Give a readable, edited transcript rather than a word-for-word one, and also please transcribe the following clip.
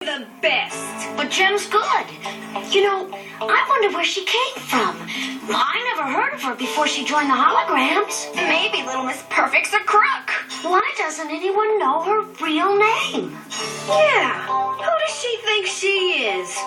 The best. But Jem's good. You know, I wonder where she came from. I never heard of her before she joined the holograms. Maybe Little Miss Perfect's a crook. Why doesn't anyone know her real name? Yeah. Who does she think she is?